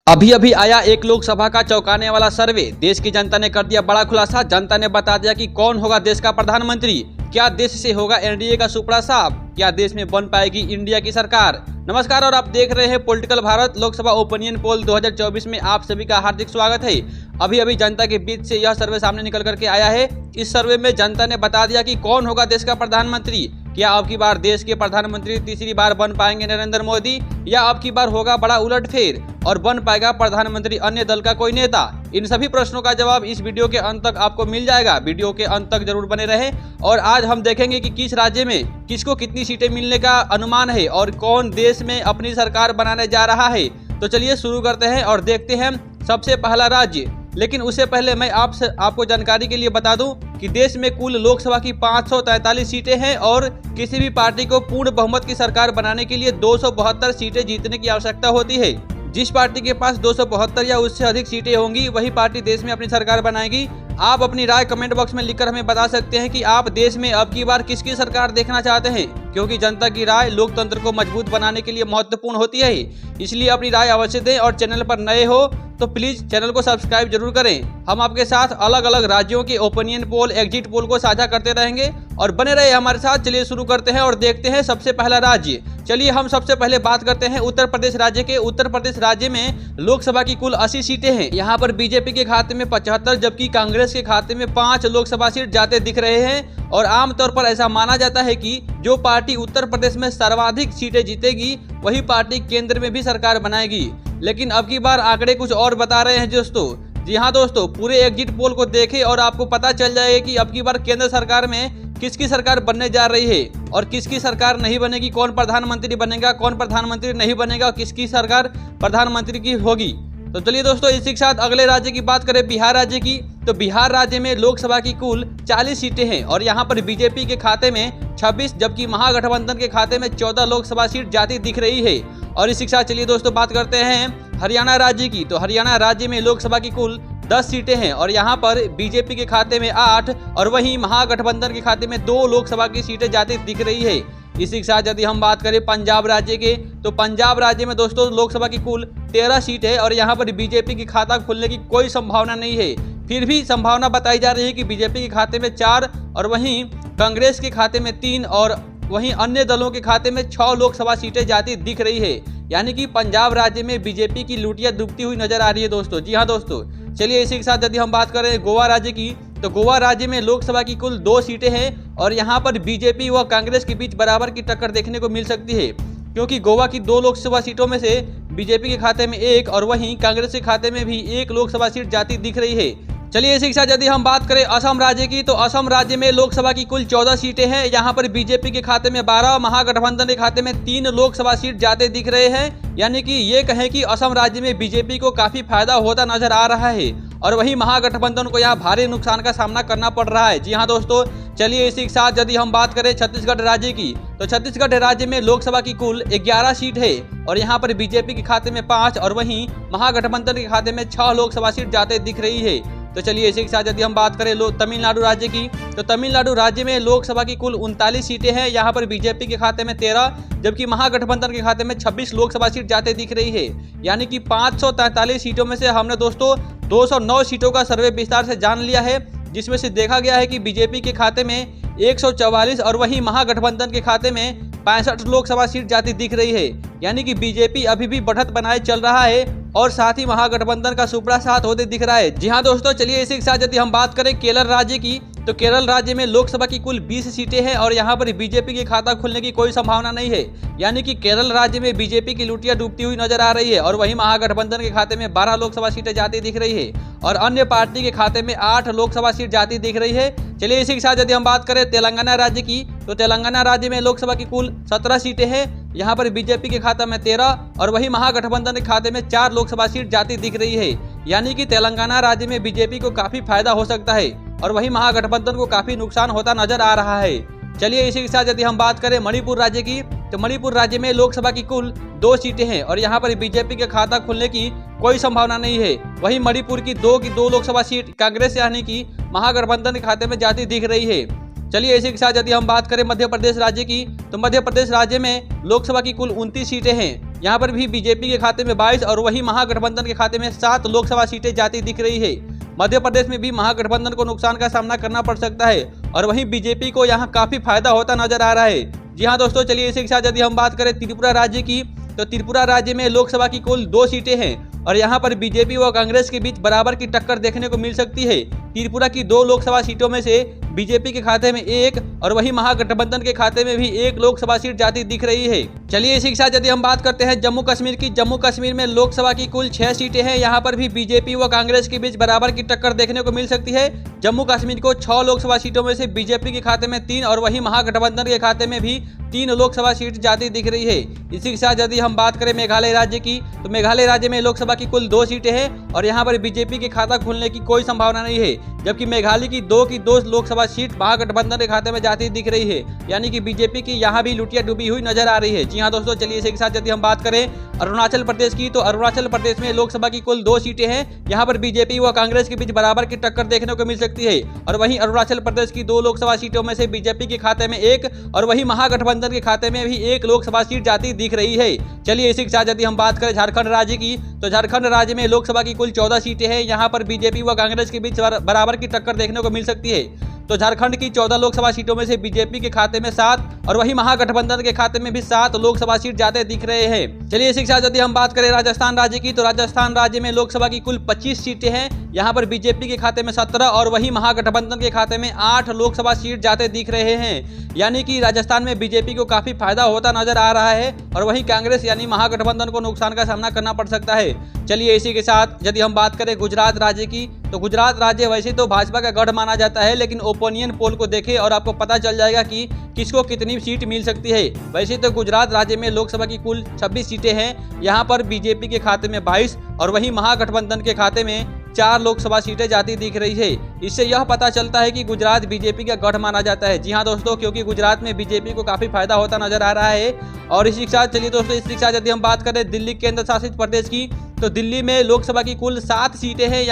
अभी अभी आया एक लोकसभा का चौंकाने वाला सर्वे। देश की जनता ने कर दिया बड़ा खुलासा। जनता ने बता दिया कि कौन होगा देश का प्रधानमंत्री। क्या देश से होगा एनडीए का सुपड़ा साफ? क्या देश में बन पाएगी इंडिया की सरकार? नमस्कार और आप देख रहे हैं political Bharat. Lok Sabha opinion poll 2024 में आप सभी का हार्दिक स्वागत है। अभी अभी जनता के बीच से यह सर्वे सामने निकल करके आया है। इस सर्वे में जनता ने बता दिया कि कौन होगा देश का प्रधानमंत्री। क्या अब की बार देश के प्रधानमंत्री तीसरी बार बन पाएंगे नरेंद्र मोदी, या अब की बार होगा बड़ा उलटफेर और बन पाएगा प्रधानमंत्री अन्य दल का कोई नेता? इन सभी प्रश्नों का जवाब इस वीडियो के अंत तक आपको मिल जाएगा। वीडियो के अंत तक जरूर बने रहें। और आज हम देखेंगे कि किस राज्य में किसको कितनी सीटें मिलने का अनुमान है और कौन देश में अपनी सरकार बनाने जा रहा है। तो चलिए शुरू करते हैं और देखते हैं सबसे पहला राज्य। लेकिन उससे पहले मैं आपको जानकारी के लिए बता दूं कि देश में कुल लोकसभा की 543 सीटें हैं और किसी भी पार्टी को पूर्ण बहुमत की सरकार बनाने के लिए 272 सीटें जीतने की आवश्यकता होती है। जिस पार्टी के पास 272 या उससे अधिक सीटें होंगी वही पार्टी देश में अपनी सरकार बनाएगी। आप अपनी राय कमेंट बॉक्स में लिखकर हमें बता सकते हैं कि आप देश में अब की बार किसकी सरकार देखना चाहते हैं, क्योंकि जनता की राय लोकतंत्र को मजबूत बनाने के लिए महत्वपूर्ण होती है। इसलिए अपनी राय अवश्य दें और चैनल पर नए हो तो प्लीज चैनल को सब्सक्राइब जरूर करें। हम आपके साथ अलग अलग राज्यों के ओपिनियन पोल, एग्जिट पोल को साझा करते रहेंगे और बने रहे हमारे साथ। चलिए शुरू करते हैं और देखते हैं सबसे पहला राज्य। चलिए हम सबसे पहले बात करते हैं उत्तर प्रदेश राज्य के। उत्तर प्रदेश राज्य में लोकसभा की कुल 80 सीटें हैं। यहाँ पर बीजेपी के खाते में 75 जबकि कांग्रेस के खाते में 5 लोकसभा सीट जाते दिख रहे हैं। और आमतौर पर ऐसा माना जाता है कि जो पार्टी उत्तर प्रदेश में सर्वाधिक सीटें जीतेगी वही पार्टी केंद्र में भी सरकार बनाएगी। लेकिन अब की बार आंकड़े कुछ और बता रहे हैं दोस्तों। जी हाँ दोस्तों, पूरे एग्जिट पोल को देखें और आपको पता चल जाएगा कि अब की बार केंद्र सरकार में किसकी सरकार बनने जा रही है और किसकी सरकार नहीं बनेगी, कौन प्रधानमंत्री बनेगा, कौन प्रधानमंत्री नहीं बनेगा और किसकी सरकार प्रधानमंत्री की होगी। तो चलिए दोस्तों, इसी के साथ अगले राज्य की बात करें, बिहार राज्य की। तो बिहार राज्य में लोकसभा की कुल 40 सीटें हैं और यहाँ पर बीजेपी के खाते में 26 जबकि महागठबंधन के खाते में 14 लोकसभा सीट जाती दिख रही है। और इसी के साथ चलिए दोस्तों बात करते हैं हरियाणा राज्य की। तो हरियाणा राज्य में लोकसभा की कुल 10 सीटें हैं और यहाँ पर बीजेपी के खाते में 8 और वहीं महागठबंधन के खाते में 2 लोकसभा की सीटें जाती दिख रही है। इसी के साथ यदि हम बात करें पंजाब राज्य के, तो पंजाब राज्य में दोस्तों लोकसभा की कुल 13 सीट है और यहाँ पर बीजेपी की खाता खुलने की कोई संभावना नहीं है। फिर भी संभावना बताई जा रही है कि बीजेपी के खाते में 4 और वहीं कांग्रेस के खाते में 3 और वहीं अन्य दलों के खाते में 6 लोकसभा सीटें जाती दिख रही है। यानी कि पंजाब राज्य में बीजेपी की लूटियां डूबती हुई नजर आ रही है दोस्तों। जी हाँ दोस्तों, चलिए इसी के साथ यदि हम बात करें गोवा राज्य की, तो गोवा राज्य में लोकसभा की कुल 2 सीटें हैं और यहाँ पर बीजेपी व कांग्रेस के बीच बराबर की टक्कर देखने को मिल सकती है, क्योंकि गोवा की 2 लोकसभा सीटों में से बीजेपी के खाते में 1 और वहीं कांग्रेस के खाते में भी 1 लोकसभा सीट जाती दिख रही है। चलिए इसी के साथ यदि हम बात करें असम राज्य की, तो असम राज्य में लोकसभा की कुल 14 सीटें हैं। यहाँ पर बीजेपी के खाते में 12, महागठबंधन के खाते में 3 लोकसभा सीट जाते दिख रहे हैं। यानी कि ये कहें कि असम राज्य में बीजेपी को काफी फायदा होता नजर आ रहा है और वहीं महागठबंधन को यहाँ भारी नुकसान का सामना करना पड़ रहा है। जी हाँ दोस्तों, चलिए इसी के साथ यदि हम बात करें छत्तीसगढ़ राज्य की, तो छत्तीसगढ़ राज्य में लोकसभा की कुल 11 सीट है और यहाँ पर बीजेपी के खाते में 5 और वहीं महागठबंधन के खाते में 6 लोकसभा सीट जाते दिख रही है। तो चलिए इसी के साथ यदि हम बात करें तमिलनाडु राज्य की, तो तमिलनाडु राज्य में लोकसभा की कुल 39 सीटें हैं। यहाँ पर बीजेपी के खाते में 13 जबकि महागठबंधन के खाते में 26 लोकसभा सीट जाते दिख रही है। यानी कि 543 सीटों में से हमने दोस्तों 209 सीटों का सर्वे विस्तार से जान लिया है, जिसमें से देखा गया है कि बीजेपी के खाते में 144 और वहीं महागठबंधन के खाते में 65 लोकसभा सीट जाती दिख रही है। यानी कि बीजेपी अभी भी बढ़त बनाए चल रहा है और साथ ही महागठबंधन का सुपड़ा साथ होते दिख रहा है। जी हाँ दोस्तों, चलिए इसी के साथ यदि हम बात करें केरल राज्य की, तो केरल राज्य में लोकसभा की कुल 20 सीटें हैं और यहाँ पर बीजेपी के खाता खुलने की कोई संभावना नहीं है। यानी कि केरल राज्य में बीजेपी की लुटिया डूबती हुई नजर आ रही है और वहीं महागठबंधन के खाते में 12 लोकसभा सीटें जाती दिख रही है और अन्य पार्टी के खाते में 8 लोकसभा सीट जाती दिख रही है। चलिए इसी के साथ यदि हम बात करें तेलंगाना राज्य की, तो तेलंगाना राज्य में लोकसभा की कुल 17 सीटें हैं। यहाँ पर बीजेपी के खाते में 13 और वहीं महागठबंधन के खाते में 4 लोकसभा सीट जाती दिख रही है। यानी कि तेलंगाना राज्य में बीजेपी को काफी फायदा हो सकता है और वहीं महागठबंधन को काफी नुकसान होता नजर आ रहा है। चलिए इसी के साथ यदि हम बात करें मणिपुर राज्य की, तो मणिपुर राज्य में लोकसभा की कुल 2 सीटें हैं और यहाँ पर बीजेपी के खाता खुलने की कोई संभावना नहीं है। वहीं मणिपुर की 2 लोकसभा सीट कांग्रेस यानी कि महागठबंधन के खाते में जाती दिख रही है। चलिए इसी के साथ यदि हम बात करें मध्य प्रदेश राज्य की, तो मध्य प्रदेश राज्य में लोकसभा की कुल 29 सीटें हैं। यहाँ पर भी बीजेपी के खाते में 22 और वहीं महागठबंधन के खाते में 7 लोकसभा सीटें जाती दिख रही है। मध्य प्रदेश में भी महागठबंधन को नुकसान का सामना करना पड़ सकता है और वहीं बीजेपी को यहाँ काफी फायदा होता नजर आ रहा है। जी हाँ दोस्तों, चलिए इसी के साथ यदि हम बात करें त्रिपुरा राज्य की, तो त्रिपुरा राज्य में लोकसभा की कुल 2 सीटें हैं और यहाँ पर बीजेपी व कांग्रेस के बीच बराबर की टक्कर देखने को मिल सकती है। त्रिपुरा की 2 लोकसभा सीटों में से बीजेपी के खाते में 1 और वहीं महागठबंधन के खाते में भी 1 लोकसभा सीट जाती दिख रही है। चलिए इसी के साथ यदि हम बात करते हैं जम्मू कश्मीर की, जम्मू कश्मीर में लोकसभा की कुल 6 सीटें हैं। यहाँ पर भी बीजेपी व कांग्रेस के बीच बराबर की टक्कर देखने को मिल सकती है। जम्मू कश्मीर को 6 लोकसभा सीटों में से बीजेपी के खाते में 3 और वहीं महागठबंधन के खाते में भी 3 लोकसभा सीट जाती दिख रही है। इसी के साथ यदि हम बात करें मेघालय राज्य की, तो मेघालय राज्य में लोकसभा की कुल 2 सीटें हैं और यहाँ पर बीजेपी के खाता खुलने की कोई संभावना नहीं है, जबकि मेघालय की 2 लोकसभा सीट महागठबंधन के खाते में जाती दिख रही है। यानी कि बीजेपी की यहाँ भी लुटिया डूबी हुई नजर आ रही है। जी हाँ दोस्तों, चलिए इसी के साथ यदि हम बात करें अरुणाचल प्रदेश की, तो अरुणाचल प्रदेश में लोकसभा की कुल 2 सीटें हैं। यहाँ पर बीजेपी व कांग्रेस के बीच बराबर की टक्कर देखने को मिल सकती है और वहीं अरुणाचल प्रदेश की 2 लोकसभा सीटों में से बीजेपी के खाते में 1 और वहीं महागठबंधन के खाते में भी 1 लोकसभा सीट जाती दिख रही है। चलिए इसी के साथ यदि हम बात करें झारखंड राज्य की, तो झारखंड राज्य में लोकसभा की कुल 14 सीटें हैं। यहाँ पर बीजेपी व कांग्रेस के बीच बराबर की टक्कर देखने को मिल सकती है। तो झारखंड की 14 लोकसभा सीटों में से बीजेपी के खाते में 7 और वहीं महागठबंधन के खाते में भी 7 लोकसभा सीट जाते दिख रहे हैं। चलिए इसी के साथ यदि हम बात करें राजस्थान राज्य की, तो राजस्थान राज्य में लोकसभा की कुल 25 सीटें हैं। यहाँ पर बीजेपी के खाते में 17 और वहीं महागठबंधन के खाते में 8 लोकसभा सीट जाते दिख रहे हैं। यानी कि राजस्थान में बीजेपी को काफी फायदा होता नजर आ रहा है और वहीं कांग्रेस यानी महागठबंधन को नुकसान का सामना करना पड़ सकता है। चलिए इसी के साथ यदि हम बात करें गुजरात राज्य की, तो गुजरात राज्य वैसे तो भाजपा का गढ़ माना जाता है, लेकिन ओपिनियन पोल को देखें और आपको पता चल जाएगा कि किसको कितनी सीट मिल सकती है। वैसे तो गुजरात राज्य में लोकसभा की कुल 26 सीटें हैं। यहाँ पर बीजेपी के खाते में 22 और वहीं महागठबंधन के खाते में 4 लोकसभा सीटें जाती दिख रही है। इससे यह पता चलता है कि गुजरात बीजेपी का गढ़ माना जाता है। जी हाँ दोस्तों, क्योंकि गुजरात में बीजेपी को काफी फायदा होता नजर आ रहा है। और इसी के साथ चलिए दोस्तों, इसी के साथ यदि हम बात करें दिल्ली केंद्र शासित प्रदेश की, तो दिल्ली में लोकसभा की कुल 7 सीटें हैं।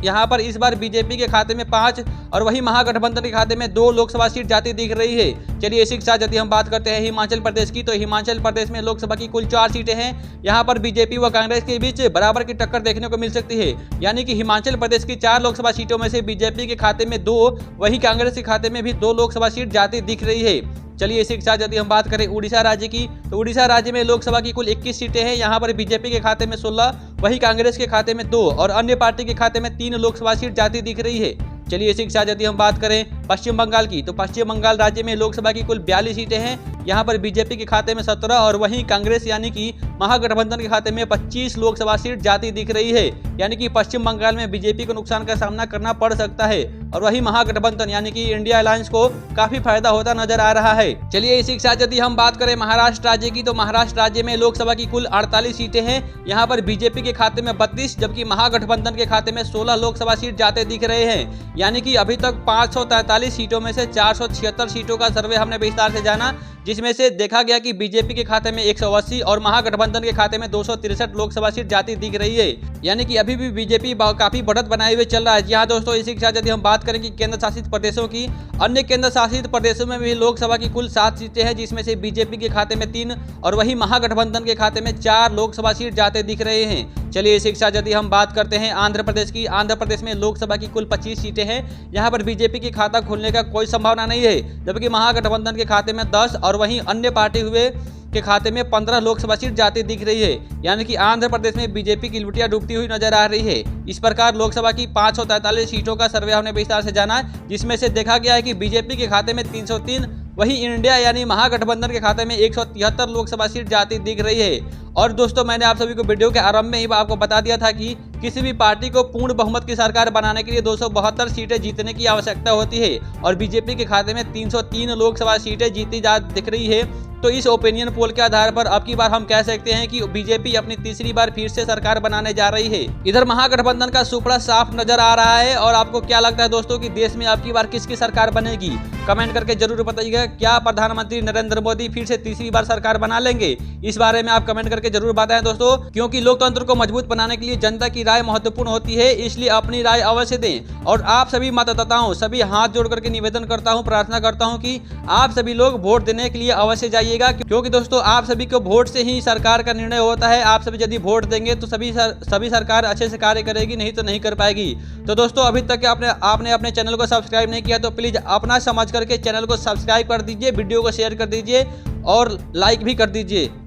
यहाँ पर इस बार बीजेपी के खाते में 5 और वहीं महागठबंधन के खाते में 2 लोकसभा सीट जाती दिख रही है। चलिए इसी के साथ यदि हम बात करते हैं हिमाचल प्रदेश की, तो हिमाचल प्रदेश में लोकसभा की कुल 4 सीटें हैं। यहाँ पर बीजेपी व कांग्रेस के बीच बराबर की टक्कर देखने को मिल सकती है। यानी कि हिमाचल प्रदेश की 4 लोकसभा सीटों में से बीजेपी के खाते में 2, वहीं कांग्रेस के खाते में भी 2 लोकसभा सीट जाती दिख रही है। चलिए इसी के साथ यदि हम बात करें उड़ीसा राज्य की, तो उड़ीसा राज्य में लोकसभा की कुल 21 सीटें हैं। यहाँ पर बीजेपी के खाते में 16, वहीं कांग्रेस के खाते में 2 और अन्य पार्टी के खाते में 3 लोकसभा सीट जाती दिख रही है। चलिए इसी के साथ यदि हम बात करें पश्चिम बंगाल की, तो पश्चिम बंगाल राज्य में लोकसभा की कुल 42 सीटें हैं। यहाँ पर बीजेपी के खाते में 17 और वहीं कांग्रेस यानी कि महागठबंधन के खाते में 25 लोकसभा सीट जाती दिख रही है। यानी कि पश्चिम बंगाल में बीजेपी को नुकसान का सामना करना पड़ सकता है और वहीं महागठबंधन यानी कि इंडिया अलायंस को काफी फायदा होता नजर आ रहा है। चलिए इसी के साथ यदि हम बात करें महाराष्ट्र राज्य की, तो महाराष्ट्र राज्य में लोकसभा की कुल 48 सीटें हैं। यहाँ पर बीजेपी के खाते में 32 जबकि महागठबंधन के खाते में 16 लोकसभा सीट जाते दिख रहे हैं। यानी कि अभी तक 543 सीटों में से 476 सीटों का सर्वे हमने विस्तार से जाना, जिसमें से देखा गया कि बीजेपी के खाते में 180 और महागठबंधन के खाते में 263 लोकसभा सीट जाती दिख रही है। यानी कि अभी भी बीजेपी काफी बढ़त बनाए हुए चल रहा है। जी हाँ दोस्तों, इसी के साथ यदि हम बात करें कि केंद्र शासित प्रदेशों की, अन्य केंद्र शासित प्रदेशों में भी लोकसभा की कुल 7 सीटें हैं, जिसमें से बीजेपी के खाते में 3 और वहीं महागठबंधन के खाते में 4 लोकसभा सीट जाते दिख रहे हैं। चलिए इसी के साथ यदि हम बात करते हैं आंध्र प्रदेश की, आंध्र प्रदेश में लोकसभा की कुल 25 सीटें हैं। यहाँ पर बीजेपी की खाता खुलने का कोई संभावना नहीं है, जबकि महागठबंधन के खाते में 10 और वहीं अन्य पार्टी हुए के खाते में 15 लोकसभा सीट जाती दिख रही है। यानी कि आंध्र प्रदेश में बीजेपी की लुटिया डूबती हुई नजर आ रही है। इस प्रकार लोकसभा की 543 सीटों का सर्वे हमने विस्तार से जाना, जिसमें से देखा गया है कि बीजेपी के खाते में 303, वहीं इंडिया यानी महागठबंधन के खाते में 173 लोकसभा सीट जाती दिख रही है। और दोस्तों, मैंने आप सभी को वीडियो के आरंभ में ही आपको बता दिया था कि किसी भी पार्टी को पूर्ण बहुमत की सरकार बनाने के लिए 272 सीटें जीतने की आवश्यकता होती है और बीजेपी के खाते में 303 लोकसभा सीटें जीती जा दिख रही है। तो इस ओपिनियन पोल के आधार पर अब की बार हम कह सकते हैं कि बीजेपी अपनी तीसरी बार फिर से सरकार बनाने जा रही है। इधर महागठबंधन का सुपड़ा साफ नजर आ रहा है। और आपको क्या लगता है दोस्तों कि देश में अब की बार किसकी सरकार बनेगी? कमेंट करके जरूर बताइएगा। क्या प्रधानमंत्री नरेंद्र मोदी फिर से तीसरी बार सरकार बना लेंगे? इस बारे में आप कमेंट करके जरूर बताएं दोस्तों, क्योंकि लोकतंत्र को मजबूत बनाने के लिए जनता की राय महत्वपूर्ण होती है, इसलिए अपनी राय अवश्य दें। और आप सभी मतदाताओं सभी हाथ जोड़ करके निवेदन करता हूं, प्रार्थना करता हूं कि आप सभी लोग वोट देने के लिए अवश्य जाइए। करिएगा, क्योंकि दोस्तों आप सभी को वोट से ही सरकार का निर्णय होता है। आप सभी यदि वोट देंगे तो सभी सरकार अच्छे से कार्य करेगी, नहीं तो नहीं कर पाएगी। तो दोस्तों अभी तक आपने अपने चैनल को सब्सक्राइब नहीं किया तो प्लीज अपना समझ करके चैनल को सब्सक्राइब कर दीजिए, वीडियो को शेयर कर दीजिए और लाइक भी कर दीजिए।